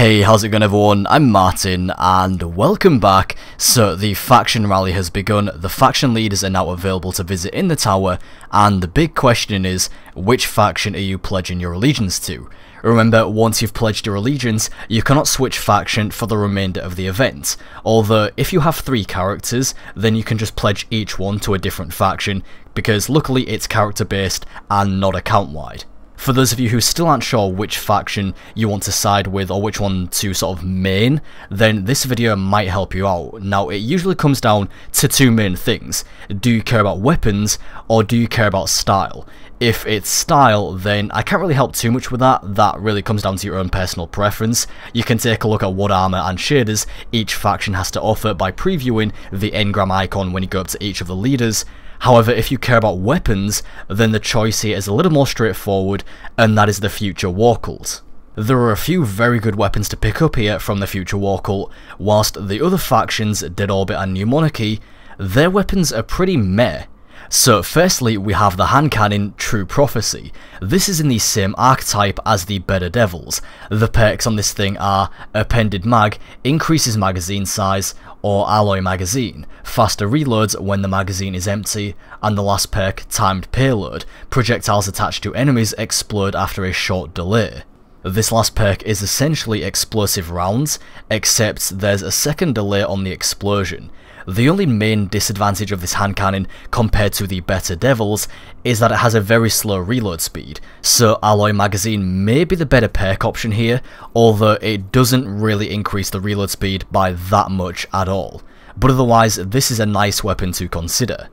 Hey, how's it going everyone? I'm Martin, and welcome back. So the faction rally has begun, the faction leaders are now available to visit in the tower, and the big question is, which faction are you pledging your allegiance to? Remember, once you've pledged your allegiance, you cannot switch faction for the remainder of the event, although if you have 3 characters, then you can just pledge each one to a different faction, because luckily it's character based and not account wide. For those of you who still aren't sure which faction you want to side with or which one to sort of main, then this video might help you out. Now, it usually comes down to 2 main things. Do you care about weapons, or do you care about style? If it's style, then I can't really help too much with that. That really comes down to your own personal preference. You can take a look at what armor and shaders each faction has to offer by previewing the engram icon when you go up to each of the leaders. However, if you care about weapons, then the choice here is a little more straightforward, and that is the Future War Cult. There are a few very good weapons to pick up here from the Future War Cult, whilst the other factions, Dead Orbit and New Monarchy, their weapons are pretty meh. So firstly, we have the hand cannon True Prophecy. This is in the same archetype as the Better Devils. The perks on this thing are Appended Mag, increases magazine size, or Alloy Magazine, faster reloads when the magazine is empty, and the last perk, Timed Payload, projectiles attached to enemies explode after a short delay. This last perk is essentially explosive rounds, except there's a second delay on the explosion. The only main disadvantage of this hand cannon compared to the Better Devils is that it has a very slow reload speed, so Alloy Magazine may be the better perk option here, although it doesn't really increase the reload speed by that much at all. But otherwise, this is a nice weapon to consider.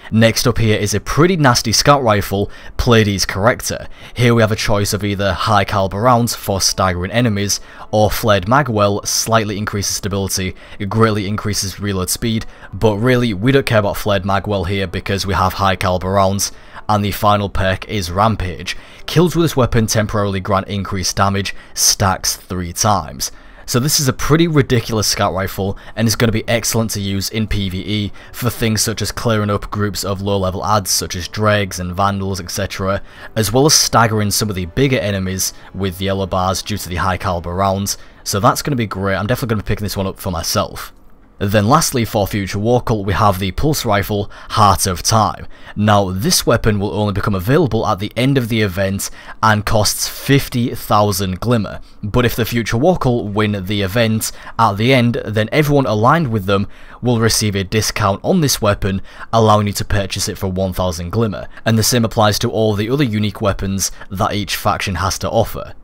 Next up here is a pretty nasty scout rifle, Pleiades Corrector. Here we have a choice of either high caliber rounds for staggering enemies, or flared magwell slightly increases stability, greatly increases reload speed, but really we don't care about flared magwell here because we have high caliber rounds. And the final perk is Rampage. Kills with this weapon temporarily grant increased damage, stacks 3 times. So this is a pretty ridiculous scout rifle, and is going to be excellent to use in PvE for things such as clearing up groups of low level adds such as dregs and vandals, etc, as well as staggering some of the bigger enemies with yellow bars due to the high caliber rounds. So that's going to be great. I'm definitely going to be picking this one up for myself. Then lastly, for Future War Cult, we have the pulse rifle, Heart of Time. Now, this weapon will only become available at the end of the event and costs 50,000 glimmer, but if the Future War Cult win the event at the end, then everyone aligned with them will receive a discount on this weapon, allowing you to purchase it for 1,000 glimmer, and the same applies to all the other unique weapons that each faction has to offer.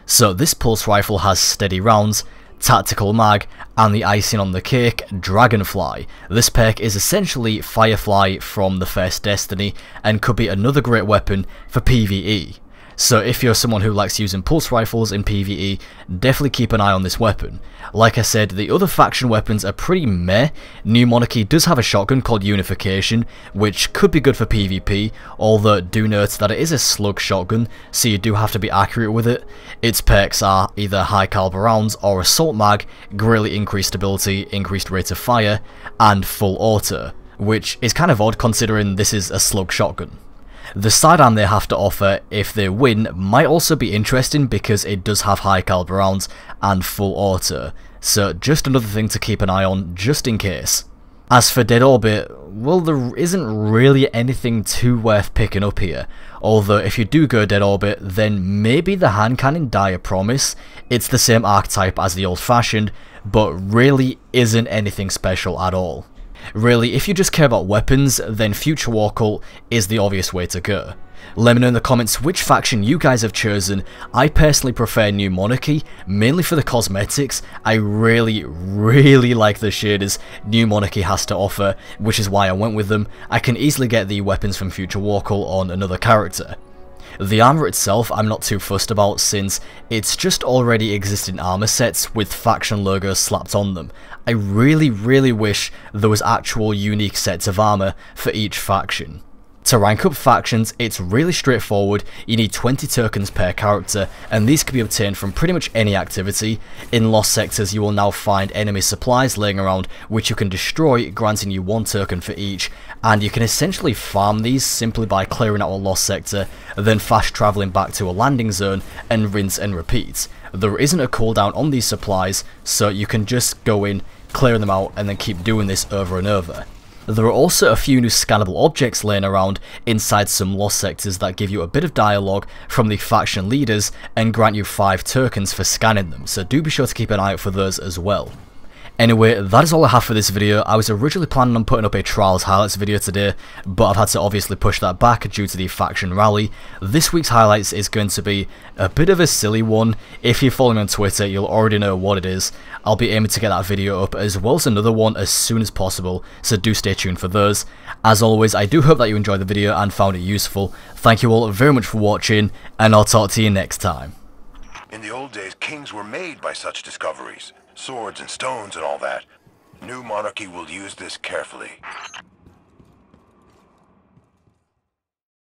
So this pulse rifle has steady rounds, tactical mag, and the icing on the cake, Dragonfly. This perk is essentially Firefly from the first Destiny, and could be another great weapon for PvE. So if you're someone who likes using pulse rifles in PvE, definitely keep an eye on this weapon. Like I said, the other faction weapons are pretty meh. New Monarchy does have a shotgun called Unification, which could be good for PvP, although do note that it is a slug shotgun, so you do have to be accurate with it. Its perks are either high caliber rounds or assault mag, greatly increased stability, increased rate of fire, and full auto, which is kind of odd considering this is a slug shotgun. The sidearm they have to offer if they win might also be interesting because it does have high caliber rounds and full auto, so just another thing to keep an eye on just in case. As for Dead Orbit, well, there isn't really anything too worth picking up here, although if you do go Dead Orbit, then maybe the hand cannon Dire Promise. It's the same archetype as the old fashioned, but really isn't anything special at all. Really, if you just care about weapons, then Future War Cult is the obvious way to go. Let me know in the comments which faction you guys have chosen. I personally prefer New Monarchy, mainly for the cosmetics. I really like the shaders New Monarchy has to offer, which is why I went with them. I can easily get the weapons from Future War Cult on another character. The armor itself I'm not too fussed about, since it's just already existing armor sets with faction logos slapped on them. I really wish there was actual unique sets of armor for each faction. To rank up factions, it's really straightforward. You need 20 tokens per character, and these can be obtained from pretty much any activity. In lost sectors, you will now find enemy supplies laying around, which you can destroy, granting you 1 token for each, and you can essentially farm these simply by clearing out a lost sector, then fast travelling back to a landing zone, and rinse and repeat. There isn't a cooldown on these supplies, so you can just go in, clear them out, and then keep doing this over and over. There are also a few new scannable objects laying around inside some lost sectors that give you a bit of dialogue from the faction leaders and grant you 5 tokens for scanning them, so do be sure to keep an eye out for those as well. Anyway, that is all I have for this video. I was originally planning on putting up a Trials Highlights video today, but I've had to obviously push that back due to the faction rally. This week's highlights is going to be a bit of a silly one. If you're following me on Twitter, you'll already know what it is. I'll be aiming to get that video up as well as another one as soon as possible, so do stay tuned for those. As always, I do hope that you enjoyed the video and found it useful. Thank you all very much for watching, and I'll talk to you next time. In the old days, kings were made by such discoveries. Swords and stones and all that. New monarchy will use this carefully.